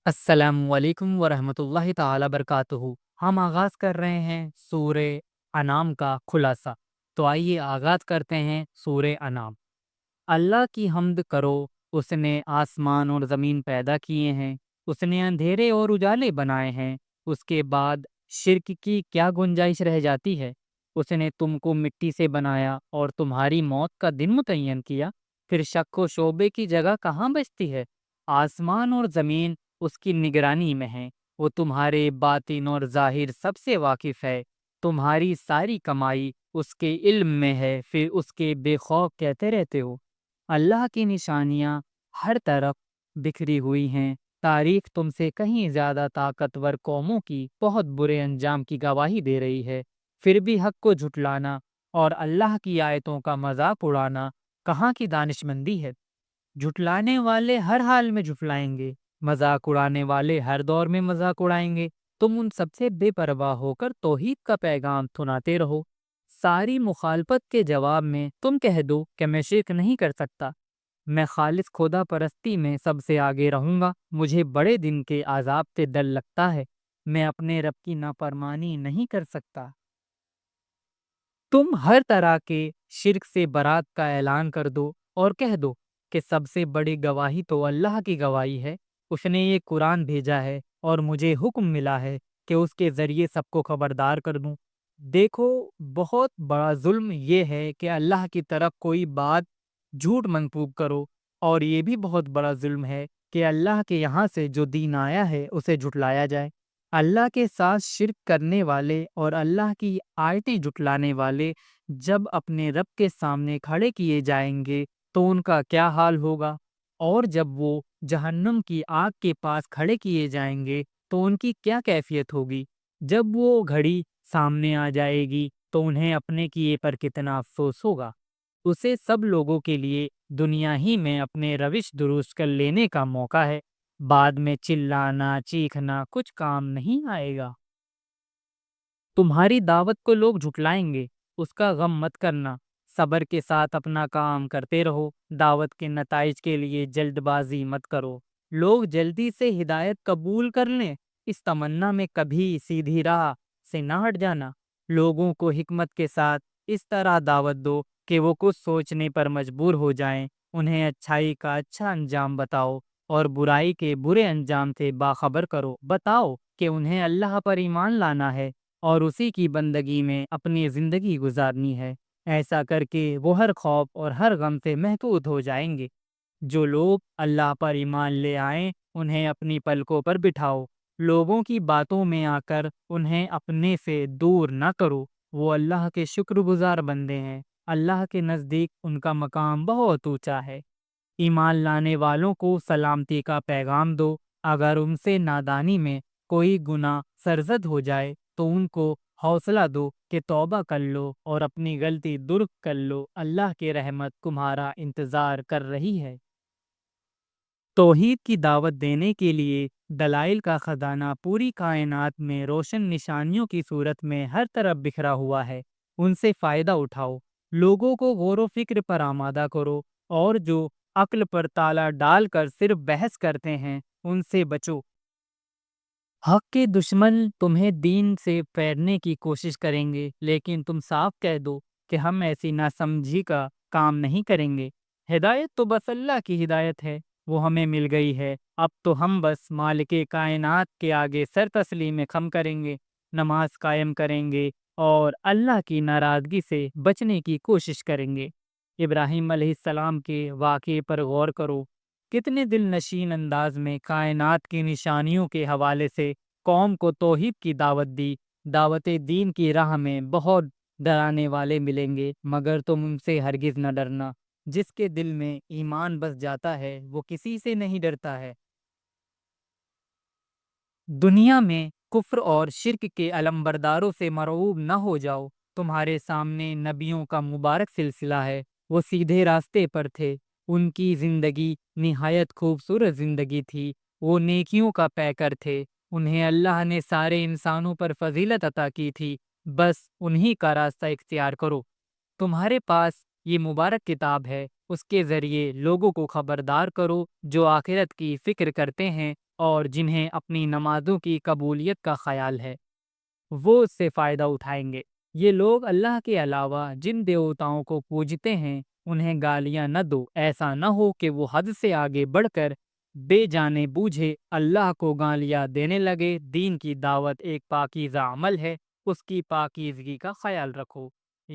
السلام علیکم ورحمۃ اللہ تعالی برکاتہ۔ ہم آغاز کر رہے ہیں سورہ انعام کا خلاصہ۔ تو آئیے آغاز کرتے ہیں سورہ انعام۔ اللہ کی حمد کرو، اس نے آسمان اور زمین پیدا کیے ہیں، اس نے اندھیرے اور اجالے بنائے ہیں، اس کے بعد شرک کی کیا گنجائش رہ جاتی ہے؟ اس نے تم کو مٹی سے بنایا اور تمہاری موت کا دن متعین کیا، پھر شک و شعبے کی جگہ کہاں بچتی ہے؟ آسمان اور زمین اس کی نگرانی میں ہیں، وہ تمہارے باطن اور ظاہر سب سے واقف ہے، تمہاری ساری کمائی اس کے علم میں ہے، پھر اس کے بے خوف کہتے رہتے ہو۔ اللہ کی نشانیاں ہر طرف بکھری ہوئی ہیں، تاریخ تم سے کہیں زیادہ طاقتور قوموں کی بہت برے انجام کی گواہی دے رہی ہے، پھر بھی حق کو جھٹلانا اور اللہ کی آیتوں کا مذاق اڑانا کہاں کی دانش مندی ہے؟ جھٹلانے والے ہر حال میں جھٹلائیں گے، مذاق اڑانے والے ہر دور میں مذاق اڑائیں گے۔ تم ان سب سے بے پرواہ ہو کر توحید کا پیغام سناتے رہو۔ ساری مخالفت کے جواب میں تم کہہ دو کہ میں شرک نہیں کر سکتا، میں خالص خدا پرستی میں سب سے آگے رہوں گا، مجھے بڑے دن کے عذاب سے ڈر لگتا ہے، میں اپنے رب کی نافرمانی نہیں کر سکتا۔ تم ہر طرح کے شرک سے برات کا اعلان کر دو اور کہہ دو کہ سب سے بڑی گواہی تو اللہ کی گواہی ہے، اس نے یہ قرآن بھیجا ہے اور مجھے حکم ملا ہے کہ اس کے ذریعے سب کو خبردار کر دوں۔ دیکھو، بہت بڑا ظلم یہ ہے کہ اللہ کی طرف کوئی بات جھوٹ منسوب کرو، اور یہ بھی بہت بڑا ظلم ہے کہ اللہ کے یہاں سے جو دین آیا ہے اسے جھٹلایا جائے۔ اللہ کے ساتھ شرک کرنے والے اور اللہ کی آیتیں جھٹلانے والے جب اپنے رب کے سامنے کھڑے کیے جائیں گے تو ان کا کیا حال ہوگا؟ اور جب وہ جہنم کی آگ کے پاس کھڑے کیے جائیں گے تو ان کی کیا کیفیت ہوگی؟ جب وہ گھڑی سامنے آ جائے گی تو انہیں اپنے کیے پر کتنا افسوس ہوگا۔ اسے سب لوگوں کے لیے دنیا ہی میں اپنے روش درست کر لینے کا موقع ہے، بعد میں چلانا چیخنا کچھ کام نہیں آئے گا۔ تمہاری دعوت کو لوگ جھٹلائیں گے، اس کا غم مت کرنا، صبر کے ساتھ اپنا کام کرتے رہو، دعوت کے نتائج کے لیے جلد بازی مت کرو۔ لوگ جلدی سے ہدایت قبول کر لیں، اس تمنا میں کبھی سیدھی راہ سے نہ ہٹ جانا۔ لوگوں کو حکمت کے ساتھ اس طرح دعوت دو کہ وہ کچھ سوچنے پر مجبور ہو جائیں، انہیں اچھائی کا اچھا انجام بتاؤ اور برائی کے برے انجام سے باخبر کرو۔ بتاؤ کہ انہیں اللہ پر ایمان لانا ہے اور اسی کی بندگی میں اپنی زندگی گزارنی ہے۔ ایسا کر کے وہ ہر خوف اور ہر غم سے محفوظ ہو جائیں گے۔ جو لوگ اللہ پر ایمان لے آئیں انہیں اپنی پلکوں پر بٹھاؤ، لوگوں کی باتوں میں آ کر انہیں اپنے سے دور نہ کرو، وہ اللہ کے شکر گزار بندے ہیں، اللہ کے نزدیک ان کا مقام بہت اونچا ہے۔ ایمان لانے والوں کو سلامتی کا پیغام دو، اگر ان سے نادانی میں کوئی گناہ سرزد ہو جائے تو ان کو حوصلہ دو کہ توبہ کر لو اور اپنی غلطی درست کر لو، اللہ کی رحمت تمہارا انتظار کر رہی ہے۔ توحید کی دعوت دینے کے لیے دلائل کا خزانہ پوری کائنات میں روشن نشانیوں کی صورت میں ہر طرف بکھرا ہوا ہے، ان سے فائدہ اٹھاؤ، لوگوں کو غور و فکر پر آمادہ کرو، اور جو عقل پر تالا ڈال کر صرف بحث کرتے ہیں ان سے بچو۔ حق کے دشمن تمہیں دین سے پھیرنے کی کوشش کریں گے، لیکن تم صاف کہہ دو کہ ہم ایسی ناسمجھی کا کام نہیں کریں گے۔ ہدایت تو بس اللہ کی ہدایت ہے، وہ ہمیں مل گئی ہے، اب تو ہم بس مالک کائنات کے آگے سر تسلیم خم کریں گے، نماز قائم کریں گے اور اللہ کی ناراضگی سے بچنے کی کوشش کریں گے۔ ابراہیم علیہ السلام کے واقعے پر غور کرو، کتنے دل نشین انداز میں کائنات کی نشانیوں کے حوالے سے قوم کو توحید کی دعوت دی۔ دعوت دین کی راہ میں بہت ڈرانے والے ملیں گے، مگر تم ان سے ہرگز نہ ڈرنا، جس کے دل میں ایمان بس جاتا ہے وہ کسی سے نہیں ڈرتا ہے۔ دنیا میں کفر اور شرک کے علمبرداروں سے مرعوب نہ ہو جاؤ، تمہارے سامنے نبیوں کا مبارک سلسلہ ہے، وہ سیدھے راستے پر تھے، ان کی زندگی نہایت خوبصورت زندگی تھی، وہ نیکیوں کا پیکر تھے، انہیں اللہ نے سارے انسانوں پر فضیلت عطا کی تھی، بس انہی کا راستہ اختیار کرو۔ تمہارے پاس یہ مبارک کتاب ہے، اس کے ذریعے لوگوں کو خبردار کرو جو آخرت کی فکر کرتے ہیں اور جنہیں اپنی نمازوں کی قبولیت کا خیال ہے وہ اس سے فائدہ اٹھائیں گے۔ یہ لوگ اللہ کے علاوہ جن دیوتاؤں کو پوجتے ہیں انہیں گالیاں نہ دو، ایسا نہ ہو کہ وہ حد سے آگے بڑھ کر بے جانے بوجھے اللہ کو گالیاں دینے لگے۔ دین کی دعوت ایک پاکیزہ عمل ہے، اس کی پاکیزگی کا خیال رکھو۔